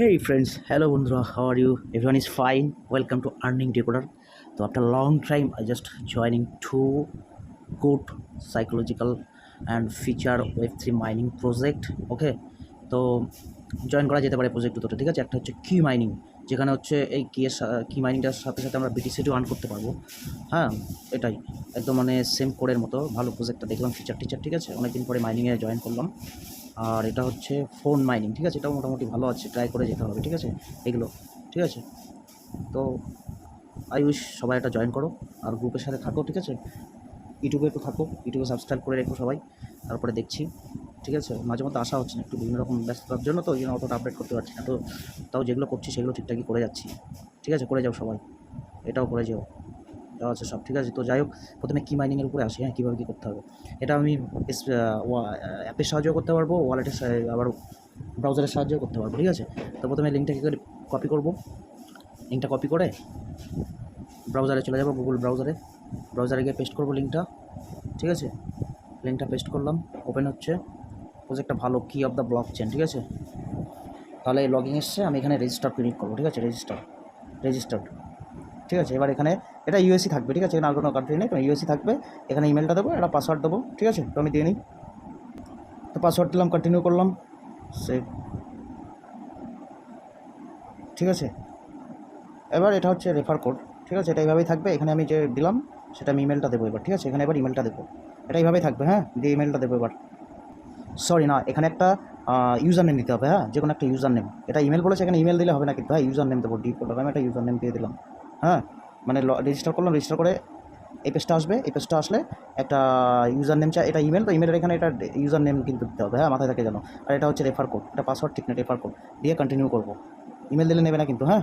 Hey friends, hello Bundra, how are you? Everyone is fine. Welcome to Earning Decoder. So after a long time, I just joining two good psychological and feature Web3 mining project. Okay, তো join করা যেতে পারে project দুটো, ঠিক আছে? একটা হচ্ছে কি মাইনিং, যেখানে হচ্ছে এই কি মাইনিংটার সাথে সাথে আমরা বিটিসিটিও আর্ন করতে পারবো। হ্যাঁ, এটাই একদম মানে সেম কোডের মতো ভালো প্রজেক্টটা দেখলাম, ফিচার টিচার, ঠিক আছে? অনেকদিন পরে মাইনিংয়ে জয়েন করলাম। আর এটা হচ্ছে ফোন মাইনিং, ঠিক আছে? এটাও মোটামুটি ভালো আছে, ট্রাই করে যেতে হবে, ঠিক আছে? এগুলো ঠিক আছে। তো আই উইশ সবাই এটা জয়েন করো আর গ্রুপের সাথে থাকো, ঠিক আছে? ইউটিউবে একটু থাকো, ইউটিউবে সাবস্ক্রাইব করে রেখো সবাই, তারপরে দেখছি, ঠিক আছে? মাঝে মধ্যে আসা হচ্ছে না, একটু বিভিন্ন রকম ব্যস্ততার জন্য, তো ওই জন্য অতটা আপডেট করতে পারছি না। তো তাও যেগুলো করছি সেগুলো ঠিকঠাকই করে যাচ্ছি, ঠিক আছে? করে যাও সবাই, এটাও করে যাও, দেওয়া আছে সব, ঠিক আছে? তো যাই হোক, প্রথমে কি মাইনিংয়ের উপরে আসি। হ্যাঁ, কীভাবে কী করতে হবে এটা আমি অ্যাপের সাহায্যেও করতে পারবো, ওয়ালেটের আবার ব্রাউজারের সাহায্যেও করতে পারবো, ঠিক আছে? তো প্রথমে লিঙ্কটা কী করে কপি করবো, লিঙ্কটা কপি করে ব্রাউজারে চলে যাবো, গুগল ব্রাউজারে গিয়ে পেস্ট করবো লিঙ্কটা, ঠিক আছে? লিঙ্কটা পেস্ট করলাম, ওপেন হচ্ছে প্রজেক্টটা ভালো, কি অফ দ্য ব্লক চেন, ঠিক আছে? তাহলে লগইন এসছে, আমি এখানে রেজিস্টার ক্লিক করবো, ঠিক আছে? রেজিস্টার্ড, ঠিক আছে? এবার এখানে এটা ইউএসসি থাকবে, ঠিক আছে? এখানে আর কোনো কান্ট্রি নেই, তো ইউএসসি থাকবে। এখানে ইমেলটা দেবো, একটা পাসওয়ার্ড দেবো, ঠিক আছে? তো আমি দিয়ে নিই, তো পাসওয়ার্ড দিলাম, কন্টিনিউ করলাম, সেভ, ঠিক আছে? এবার এটা হচ্ছে রেফার কোড, ঠিক আছে? এটা এইভাবেই থাকবে, এখানে আমি যে দিলাম সেটা আমি ইমেলটা দেবো এবার, ঠিক আছে? এখানে এবার ইমেলটা দেবো, এটা এইভাবেই থাকবে। হ্যাঁ, দিয়ে ইমেলটা দেবো এবার। সরি না, এখানে একটা ইউজার নেম দিতে হবে। হ্যাঁ, যে কোনো একটা ইউজার নেম, এটা ইমেল বলেছে, এখানে ইমেল দিলে হবে না কিন্তু। হ্যাঁ, ইউজার নেম দেবো, ডিফল্ট আমি একটা ইউজার নেম দিয়ে দিলাম। হ্যাঁ, মানে রেজিস্টার করলাম, রেজিস্টার করে এই পেজটা আসবে, এই পেজটা আসলে একটা ইউজার নেম চাই, এটা ইমেল, তো ইমেলের এখানে এটা ইউজার নেম কিন্তু দিতে হবে। হ্যাঁ, মাথায় থাকে যেন। আর এটা হচ্ছে রেফার কোড, এটা পাসওয়ার্ড ঠিক না, রেফার কোড দিয়ে কন্টিনিউ করবো। ইমেল দিলে নেবে না কিন্তু। হ্যাঁ,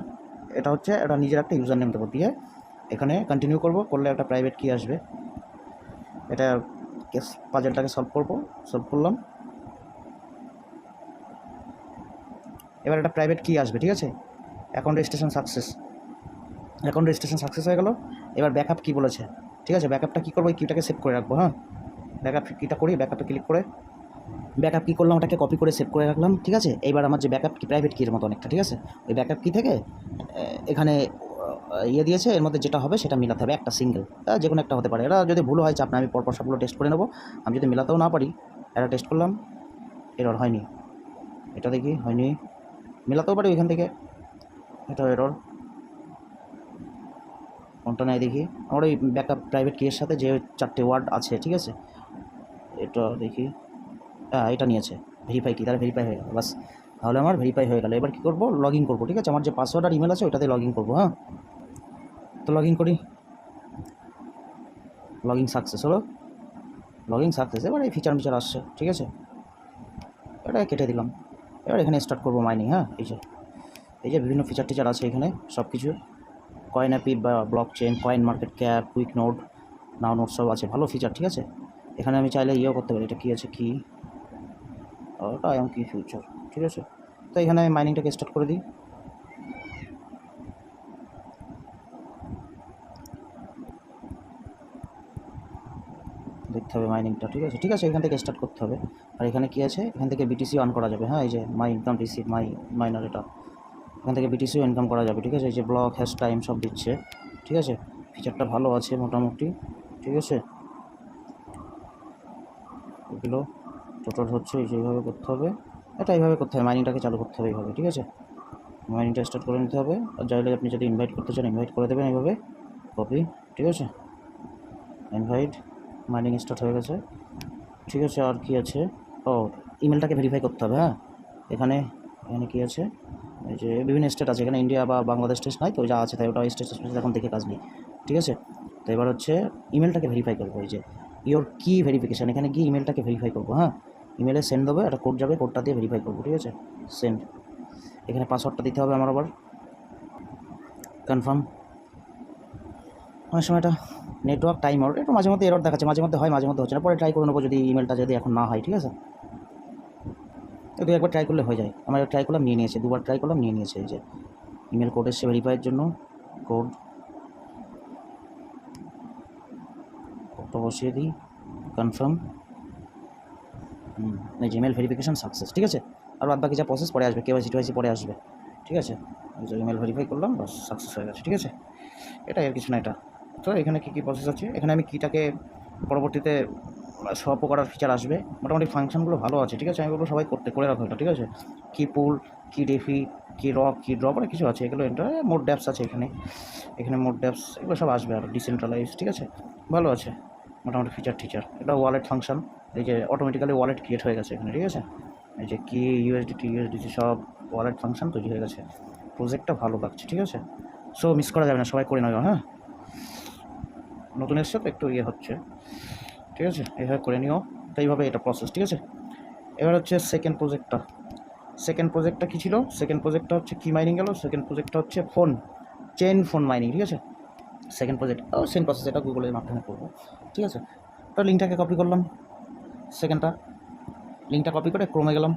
এটা হচ্ছে এটা নিজের একটা ইউজার নেম দেবো, দিয়ে এখানে কন্টিনিউ করবো, করলে একটা প্রাইভেট কি আসবে, এটা পাজলটাকে সলভ করলাম। এবার একটা প্রাইভেট কি আসবে, ঠিক আছে? অ্যাকাউন্ট রেজিস্ট্রেশন সাকসেস হয়ে গেল। এবার ব্যাকআপ কি বলেছে, ঠিক আছে? ব্যাকআপটা কী করবো, এই কিটাকে সেভ করে রাখবো। হ্যাঁ, ব্যাকআপ কিটা করি, ব্যাকআপে ক্লিক করে ব্যাকআপ কী করলাম, ওটাকে কপি করে সেভ করে রাখলাম, ঠিক আছে? এইবার আমার যে ব্যাকআপ কি, প্রাইভেট কির মতো অনেকটা, ঠিক আছে? ওই ব্যাকআপ কি থেকে এখানে ইয়ে দিয়েছে, এর মধ্যে যেটা হবে সেটা মিলাতে হবে, একটা সিঙ্গেল, যে কোনো একটা হতে পারে। এটা যদি ভুল হয় চাপ না, আমি পরপর সবগুলো টেস্ট করে নেবো। আমি যদি মেলাতেও না পারি, এটা টেস্ট করলাম, এরর হয়নি, এটা দেখি হয়নি, মেলাতেও পারি ওইখান থেকে, এটা এরর, কোনটা নেই দেখি। আমার ওই ব্যাকআপ প্রাইভেট কিয়ের সাথে যে 4টে ওয়ার্ড আছে, ঠিক আছে? এটা দেখি, হ্যাঁ, এটা নিয়েছে ভেরিফাই কি, তাহলে ভেরিফাই হয়ে গেল, বাস। তাহলে আমার ভেরিফাই হয়ে গেল। এবার কী করবো, লগ ইন করবো, ঠিক আছে? আমার যে পাসওয়ার্ড আর ইমেল আছে ওইটাতে লগ ইন করবো। হ্যাঁ, তো লগ ইন করি, লগ ইন সাকসেস হলো, এবার এই ফিচার আসছে, ঠিক আছে? এটা কেটে দিলাম। এবার এখানে স্টার্ট করবো মাইনিং। হ্যাঁ, এই যে বিভিন্ন ফিচার টিচার আছে এখানে, সব কিছু কয়েন অ্যাপি বা blockchain, coin market cap, quick note, now note সব আছে, ভালো ফিচার, ঠিক আছে? এখানে আমি চাইলে ইয়েও করতে পারি, এটা কী আছে, কি ওটা এমন কি ফিচার, ঠিক আছে? তো এখানে আমি মাইনিংটাকে স্টার্ট করে দিই। দেখতে হবে মাইনিংটা, ঠিক আছে? এখান থেকে স্টার্ট করতে হবে। আর এখানে কী আছে, এখান থেকে বিটিসি অন করা যাবে। হ্যাঁ, এই যে মাই ইনকাম রিসিভ মাইনার, এটা এখান থেকে বিটিসিও ইনকাম করা যাবে, ঠিক আছে? এই যে ব্লক হ্যাশ টাইম সব দিচ্ছে, ঠিক আছে? ফিচারটা ভালো আছে মোটামুটি, ঠিক আছে? এগুলো টোটাল হচ্ছে এই যে এইভাবে করতে হবে, এটা এইভাবে করতে হবে, মাইনিংটাকে চালু করতে হবে এইভাবে, ঠিক আছে? মাইনিংটা স্টার্ট করে নিতে হবে। আর চাইলে আপনি যদি ইনভাইট করতে চান, ইনভাইট করে দেবেন এইভাবে, কপি, ঠিক আছে? ইনভাইট, মাইনিং স্টার্ট হয়ে গেছে, ঠিক আছে? আর কি আছে, ও ইমেলটাকে ভেরিফাই করতে হবে। হ্যাঁ, এখানে কী আছে, এই যে বিভিন্ন স্টেট আছে, এখানে ইন্ডিয়া বা বাংলাদেশ স্টেট নাই, তো যা আছে তাই ওটা স্টেট এখন দেখে কাজ নেই, ঠিক আছে? তো এবার হচ্ছে ইমেলটাকে ভেরিফাই করবো, এই যে ইওর কি ভেরিফিকেশান, এখানে গিয়ে ইমেলটাকে ভেরিফাই করবো। হ্যাঁ, ইমেলে সেন্ড দেবো, একটা কোড যাবে, কোডটা দিয়ে ভেরিফাই করবো, ঠিক আছে? সেন্ড, এখানে পাসওয়ার্ডটা দিতে হবে আমার, আবার কনফার্ম। অনেক সময় এটা নেটওয়ার্ক টাইমার একটু মাঝে মধ্যে এরর দেখাচ্ছে, মাঝে মধ্যে হয়, মাঝে মধ্যে হচ্ছে না, পরে ট্রাই করে নেবো যদি ইমেলটা যদি এখন না হয়, ঠিক আছে? তো একবার ট্রাই করলে হয়ে যায়। আমার ট্রাই করলাম, নিয়ে নিয়েছে, দুবার ট্রাই করলাম, নিয়ে নিয়েছে। এই যে ইমেল কোড এসছে ভেরিফাইয়ের জন্য, কোডটা বসিয়ে দিই, কনফার্ম। এই যে ইমেল ভেরিফিকেশান সাকসেস, ঠিক আছে? আর বাদ বাকি যা প্রসেস পরে আসবে, কেওয়াইসি পরে আসবে, ঠিক আছে, ইমেল ভেরিফাই করলাম, বাস সাকসেস হয়ে গেছে। ঠিক আছে, এটা আর কিছু না এটা। তো এখানে কী কী প্রসেস আছে, এখানে আমি কিটাকে পরবর্তীতে সোয়াপও করার ফিচার আসবে। মোটামুটি ফাংশনগুলো ভালো আছে। ঠিক আছে, আমি বলবো সবাই করে রাখো এটা। ঠিক আছে, কি পুল, কি ডেফি, কি রক, কি ড্রপ, অনেক কিছু আছে এগুলো। এটা মোড ড্যাপস আছে এখানে মোড ড্যাপস এগুলো সব আসবে আর ডিসেন্ট্রালাইজ। ঠিক আছে, ভালো আছে মোটামুটি ফিচার। এটা ওয়ালেট ফাংশন, এই যে অটোমেটিক্যালি ওয়ালেট ক্রিয়েট হয়ে গেছে এখানে। ঠিক আছে, এই যে কি ইউএসডিটি সব ওয়ালেট ফাংশন তৈরি হয়ে গেছে। প্রজেক্টটা ভালো লাগছে। ঠিক আছে, সো মিস করা যাবে না, সবাই করে নেবে। হ্যাঁ, নতুন এসছে তো একটু হচ্ছে। ঠিক আছে, এইভাবে করে নিও। তো এইভাবে এটা প্রসেস। ঠিক আছে, এবার হচ্ছে সেকেন্ড প্রজেক্টটা কী ছিল? সেকেন্ড প্রজেক্টটা হচ্ছে কি মাইনিং গেল। সেকেন্ড প্রজেক্টটা হচ্ছে চেন ফোন মাইনিং। ঠিক আছে, সেকেন্ড প্রজেক্ট সেম প্রসেস, এটা গুগলের মাধ্যমে করবো। ঠিক আছে, তো লিঙ্কটাকে কপি করলাম, লিঙ্কটা কপি করে ক্রোমে গেলাম।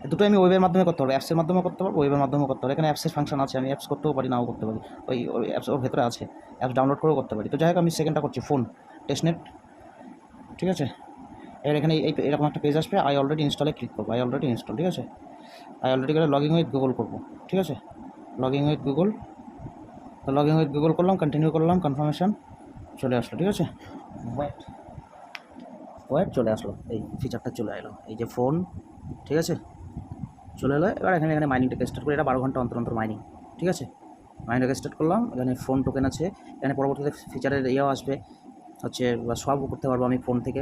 দুটো আমি ওয়েবের মাধ্যমে করতে পারবো, অ্যাপসের মাধ্যমে করতে পারবো, ওয়েবের মাধ্যমে করতে পারবো। এখানে অ্যাপসের ফাংশন আছে, আমি অ্যাপস করতেও পারি, নাও করতে পারি। ওই অ্যাপস ওর ভেতরে আছে, অ্যাপস ডাউনলোড করেও করতে পারি। তো যাই হোক, আমি সেকেন্ডটা করছি ফোন টেস্টনেট। ঠিক আছে, এবার এখানে এরকম একটা পেজ আসবে, আই অলরেডি ইনস্টলে ক্লিক করবো। ঠিক আছে, আই অলরেডি করে লগইন উইথ গুগল করবো। ঠিক আছে, লগইন উইথ গুগল করলাম, কন্টিনিউ করলাম, কনফার্মেশন চলে আসলো। ঠিক আছে, ওয়েট চলে আসলো, এই ফিচারটা চলে এলো, এই যে ফোন। ঠিক আছে, চলে এলো। এবার এখানে মাইনিংটাকে স্টার্ট করি, এটা 12 ঘন্টা অন্তর মাইনিং। ঠিক আছে, মাইনিংটাকে স্টার্ট করলাম। এখানে ফোন টোকেন আছে, এখানে পরবর্তীতে ফিচারের ইয়েও আসবে, হচ্ছে সোয়াপও করতে পারবো আমি ফোন থেকে।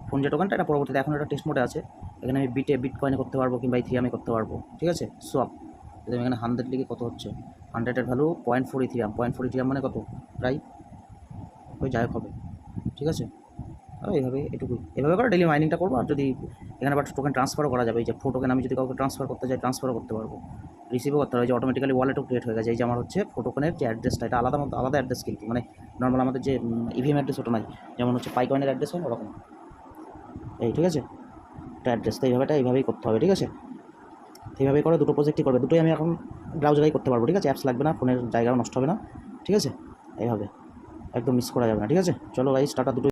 ফোন যে টোকেনটা, এটা পরবর্তীতে এখন এটা টেস্ট মোডে আছে। এখানে আমি বিটকয়েনে করতে পারবো, কিংবা ইথিরিয়ামে করতে পারবো। ঠিক আছে, সোয়াপ যদি আমি এখানে 100 লিখে, কত হচ্ছে 100-এর ভ্যালু 0.4 ইথিরিয়াম মানে কত, প্রায় ওই যাই হবে। ঠিক আছে, এইভাবে এভাবে করে ডেলি মাইনিংটা করবো। আর যদি এখানে আবার টোকেন ট্রান্সফারও করা যাবে, এই যে টোকেন আমি যদি কাউকে ট্রান্সফার করতে চাই, ট্রান্সফারও করতে পারবো, রিসিভও করতে পারবো। যে অটোমেটিক্যালি ওয়ালেটও ক্রিয়েট হয়ে গেছে। এই যে আমার হচ্ছে টোকেনের যে অ্যাড্রেসটা, এটা আলাদা অ্যাড্রেস, কিন্তু মানে নর্মাল আমাদের যে ইভিএম অ্যাড্রেস ওটা নাই, যেমন হচ্ছে পাইকয়েনের অ্যাড্রেস হয় ওরকম। ঠিক আছে, এটা অ্যাড্রেস, তো এইভাবেই করতে হবে। ঠিক আছে, এইভাবেই করে দুটো প্রজেক্টই করবে। দুটোই আমি এখন ব্রাউজারেই করতে পারবো। ঠিক আছে, অ্যাপস লাগবে না, ফোনের জায়গাও নষ্ট হবে না। ঠিক আছে, এইভাবে একদম মিস করা যাবে না। ঠিক আছে, চলো গাইস, টাটা। দুটো